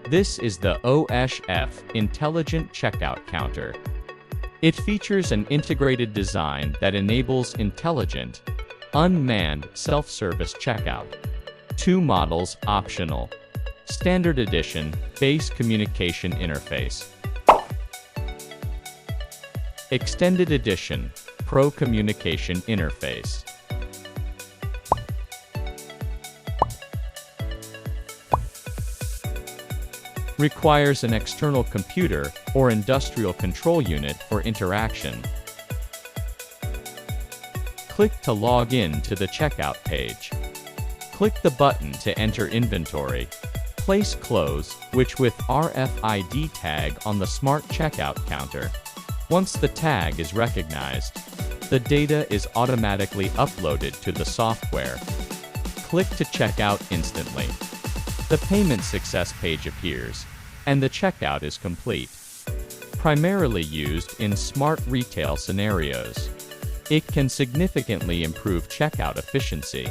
This is the UHF Intelligent Checkout Counter. It features an integrated design that enables intelligent, unmanned self-service checkout. Two models optional. Standard Edition, Base Communication Interface. Extended Edition, Pro Communication Interface. Requires an external computer or industrial control unit for interaction. Click to log in to the checkout page. Click the button to enter inventory. Place Close, which with RFID tag on the smart checkout counter. Once the tag is recognized, the data is automatically uploaded to the software. Click to check out instantly. The payment success page appears, and the checkout is complete. Primarily used in smart retail scenarios, it can significantly improve checkout efficiency.